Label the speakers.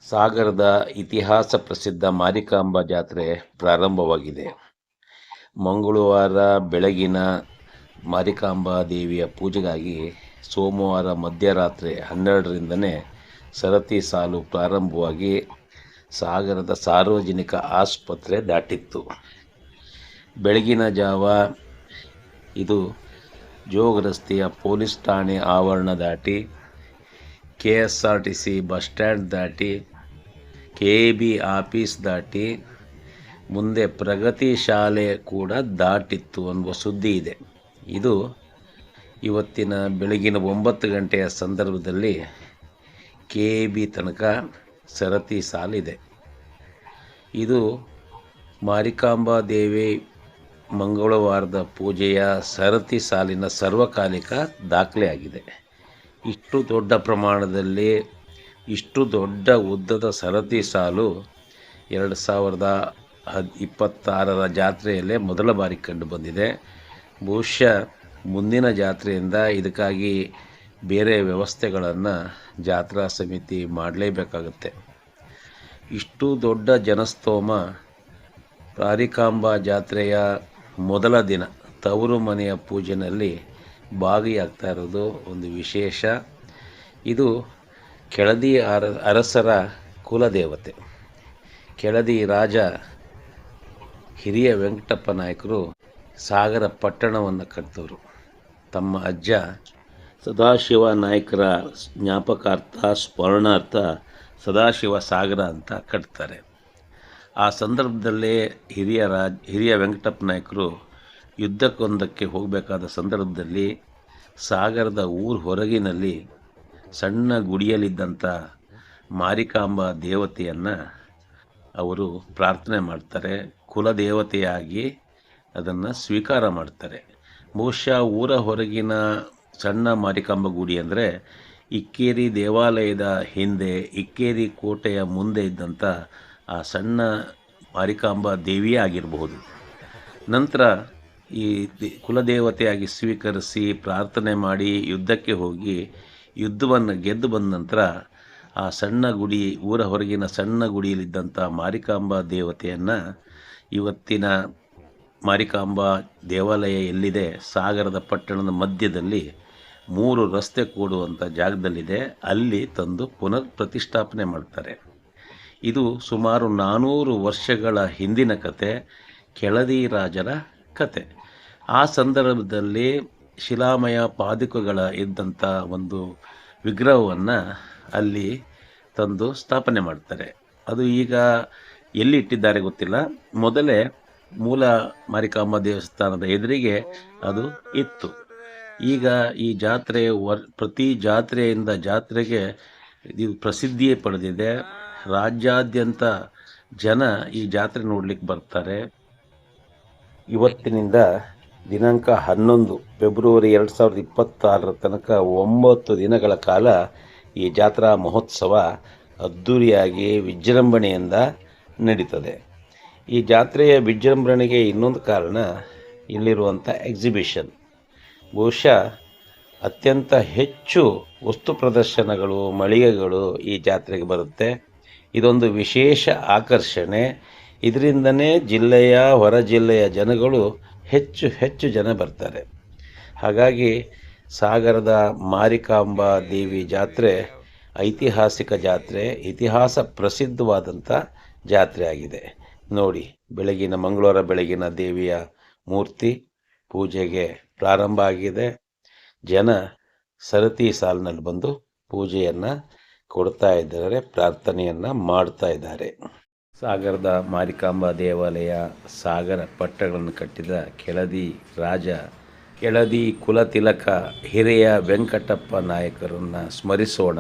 Speaker 1: ಸಾಗರದ ಇತಿಹಾಸ ಪ್ರಸಿದ್ಧ ಮಾರಿಕಾಂಬಾ ಜಾತ್ರೆ ಪ್ರಾರಂಭವಾಗಿದೆ. ಮಂಗಳವಾರ ಬೆಳಗಿನ ಮಾರಿಕಾಂಬಾ ದೇವಿಯ ಪೂಜೆಗಾಗಿ ಸೋಮವಾರ ಮಧ್ಯರಾತ್ರಿ 12ರಿಂದಲೇ ಸರತಿ ಸಾಲು ಪ್ರಾರಂಭವಾಗಿ ಸಾಗರದ ಸಾರ್ವಜನಿಕ ಆಸ್ಪತ್ರೆ ದಾಟಿತ್ತು. ಬೆಳಗಿನ ಜಾವ ಇದು ಜೋಗ ರಸ್ತೆಯ ಪೊಲೀಸ್ ಠಾಣೆ ಆವರಣ ದಾಟಿ, KSRTC ಬಸ್ ಸ್ಟ್ಯಾಂಡ್ ದಾಟಿ, KB ಆಫೀಸ್ ದಾಟಿ ಮುಂದೆ ಪ್ರಗತಿ ಶಾಲೆ ಕೂಡ ದಾಟಿತ್ತು ಅನ್ನುವ ಸುದ್ದಿ ಇದೆ. ಇದು ಇವತ್ತಿನ ಬೆಳಗಿನ 9 ಗಂಟೆಯ ಸಂದರ್ಭದಲ್ಲಿ KB ತನಕ ಸರತಿ ಸಾಲಿದೆ. ಇದು ಮಾರಿಕಾಂಬಾ ದೇವಿ ಮಂಗಳವಾರದ ಪೂಜೆಯ ಸರತಿ ಸಾಲಿನ ಸರ್ವಕಾಲಿಕ ದಾಖಲೆಯಾಗಿದೆ. ಇಷ್ಟು ದೊಡ್ಡ ಪ್ರಮಾಣದಲ್ಲಿ ಇಷ್ಟು ದೊಡ್ಡ ಉದ್ದದ ಸರತಿ ಸಾಲು 2026ರ ಜಾತ್ರೆಯಲ್ಲೇ ಮೊದಲ ಬಾರಿ ಕಂಡು ಬಂದಿದೆ. ಬಹುಶಃ ಮುಂದಿನ ಜಾತ್ರೆಯಿಂದ ಇದಕ್ಕಾಗಿ ಬೇರೆ ವ್ಯವಸ್ಥೆಗಳನ್ನು ಜಾತ್ರಾ ಸಮಿತಿ ಮಾಡಲೇಬೇಕಾಗುತ್ತೆ. ಇಷ್ಟು ದೊಡ್ಡ ಜನಸ್ತೋಮ ಮಾರಿಕಾಂಬಾ ಜಾತ್ರೆಯ ಮೊದಲ ದಿನ ತವರು ಮನೆಯ ಪೂಜೆಯಲ್ಲಿ ಭಾಗಿಯಾಗ್ತಾ ಇರೋದು ಒಂದು ವಿಶೇಷ. ಇದು ಕೆಳದಿ ಅರಸರ ಕುಲದೇವತೆ. ಕೆಳದಿ ರಾಜ ಹಿರಿಯ ವೆಂಕಟಪ್ಪ ನಾಯಕರು ಸಾಗರ ಪಟ್ಟಣವನ್ನು ಕಟ್ಟಿದವರು. ತಮ್ಮ ಅಜ್ಜ ಸದಾಶಿವ ನಾಯಕರ ಜ್ಞಾಪಕಾರ್ಥ ಸ್ಮರಣಾರ್ಥ ಸದಾಶಿವ ಸಾಗರ ಅಂತ ಕಟ್ತಾರೆ. ಆ ಸಂದರ್ಭದಲ್ಲೇ ಹಿರಿಯ ವೆಂಕಟಪ್ಪ ನಾಯಕರು ಯುದ್ಧಕ್ಕೊಂದಕ್ಕೆ ಹೋಗಬೇಕಾದ ಸಂದರ್ಭದಲ್ಲಿ ಸಾಗರದ ಹೊರಗಿನಲ್ಲಿ ಸಣ್ಣ ಗುಡಿಯಲ್ಲಿದ್ದಂಥ ಮಾರಿಕಾಂಬಾ ದೇವತೆಯನ್ನು ಅವರು ಪ್ರಾರ್ಥನೆ ಮಾಡ್ತಾರೆ. ಕುಲದೇವತೆಯಾಗಿ ಅದನ್ನು ಸ್ವೀಕಾರ ಮಾಡ್ತಾರೆ. ಬಹುಶಃ ಊರ ಹೊರಗಿನ ಸಣ್ಣ ಮಾರಿಕಾಂಬಾ ಗುಡಿ ಅಂದರೆ ಇಕ್ಕೇರಿ ದೇವಾಲಯದ ಹಿಂದೆ, ಇಕ್ಕೇರಿ ಕೋಟೆಯ ಮುಂದೆ ಇದ್ದಂಥ ಆ ಸಣ್ಣ ಮಾರಿಕಾಂಬಾ ದೇವಿಯೇ ಆಗಿರಬಹುದು. ನಂತರ ಈ ಕುಲದೇವತೆಯಾಗಿ ಸ್ವೀಕರಿಸಿ ಪ್ರಾರ್ಥನೆ ಮಾಡಿ ಯುದ್ಧಕ್ಕೆ ಹೋಗಿ ಯುದ್ಧವನ್ನು ಗೆದ್ದು ಬಂದ ನಂತರ ಆ ಸಣ್ಣ ಗುಡಿ, ಊರ ಹೊರಗಿನ ಸಣ್ಣ ಗುಡಿಯಲ್ಲಿದ್ದಂಥ ಮಾರಿಕಾಂಬಾ ದೇವತೆಯನ್ನು ಇವತ್ತಿನ ಮಾರಿಕಾಂಬಾ ದೇವಾಲಯ ಎಲ್ಲಿದೆ, ಸಾಗರದ ಪಟ್ಟಣದ ಮಧ್ಯದಲ್ಲಿ 3 ರಸ್ತೆ ಕೂಡುವಂಥ ಜಾಗದಲ್ಲಿದೆ, ಅಲ್ಲಿ ತಂದು ಪುನರ್ ಪ್ರತಿಷ್ಠಾಪನೆ ಮಾಡ್ತಾರೆ. ಇದು ಸುಮಾರು 400 ವರ್ಷಗಳ ಹಿಂದಿನ ಕತೆ, ಕೆಳದಿ ರಾಜರ ಕತೆ. ಆ ಸಂದರ್ಭದಲ್ಲಿ ಶಿಲಾಮಯ ಪಾದುಕೆಗಳ ಇದ್ದಂಥ ಒಂದು ವಿಗ್ರಹವನ್ನು ಅಲ್ಲಿ ತಂದು ಸ್ಥಾಪನೆ ಮಾಡ್ತಾರೆ. ಅದು ಈಗ ಎಲ್ಲಿ ಇಟ್ಟಿದ್ದಾರೆ ಗೊತ್ತಿಲ್ಲ. ಮೊದಲೇ ಮೂಲ ಮಾರಿಕಾಂಬಾ ದೇವಸ್ಥಾನದ ಎದುರಿಗೆ ಅದು ಇತ್ತು. ಈಗ ಈ ಜಾತ್ರೆ ಪ್ರತಿ ಜಾತ್ರೆಯಿಂದ ಜಾತ್ರೆಗೆ ಇದು ಪ್ರಸಿದ್ಧಿಯೇ ಪಡೆದಿದೆ. ರಾಜ್ಯಾದ್ಯಂತ ಜನ ಈ ಜಾತ್ರೆ ನೋಡಲಿಕ್ಕೆ ಬರ್ತಾರೆ. ಇವತ್ತಿನಿಂದ ದಿನಾಂಕ 11 ಫೆಬ್ರವರಿ 2026 ತನಕ 9 ದಿನಗಳ ಕಾಲ ಈ ಜಾತ್ರಾ ಮಹೋತ್ಸವ ಅದ್ಧೂರಿಯಾಗಿ ವಿಜೃಂಭಣೆಯಿಂದ ನಡೀತದೆ. ಈ ಜಾತ್ರೆಯ ವಿಜೃಂಭಣೆಗೆ ಇನ್ನೊಂದು ಕಾರಣ ಇಲ್ಲಿರುವಂಥ ಎಕ್ಸಿಬಿಷನ್. ಬಹುಶಃ ಅತ್ಯಂತ ಹೆಚ್ಚು ವಸ್ತು ಪ್ರದರ್ಶನಗಳು, ಮಳಿಗೆಗಳು ಈ ಜಾತ್ರೆಗೆ ಬರುತ್ತೆ. ಇದೊಂದು ವಿಶೇಷ ಆಕರ್ಷಣೆ. ಇದರಿಂದನೇ ಜಿಲ್ಲೆಯ ಹೊರ ಜಿಲ್ಲೆಯ ಜನಗಳು ಹೆಚ್ಚು ಜನ ಬರ್ತಾರೆ. ಹಾಗಾಗಿ ಸಾಗರದ ಮಾರಿಕಾಂಬಾ ದೇವಿ ಜಾತ್ರೆ ಐತಿಹಾಸಿಕ ಜಾತ್ರೆ, ಇತಿಹಾಸ ಪ್ರಸಿದ್ಧವಾದಂಥ ಜಾತ್ರೆ ಆಗಿದೆ. ನೋಡಿ, ಮಂಗಳವಾರ ಬೆಳಗಿನ ದೇವಿಯ ಮೂರ್ತಿ ಪೂಜೆಗೆ ಪ್ರಾರಂಭ ಆಗಿದೆ. ಜನ ಸರತಿ ಸಾಲಿನಲ್ಲಿ ಬಂದು ಪೂಜೆಯನ್ನು ಕೊಡ್ತಾ ಇದ್ದಾರೆ, ಪ್ರಾರ್ಥನೆಯನ್ನು ಮಾಡ್ತಾ ಇದ್ದಾರೆ. ಸಾಗರದ ಮಾರಿಕಾಂಬಾ ದೇವಾಲಯ ಸಾಗರ ಪಟ್ಟಣಗಳನ್ನು ಕಟ್ಟಿದ ಕೆಳದಿ ರಾಜ, ಕೆಳದಿ ಕುಲತಿಲಕ ಹಿರಿಯ ವೆಂಕಟಪ್ಪ ನಾಯಕರನ್ನು ಸ್ಮರಿಸೋಣ.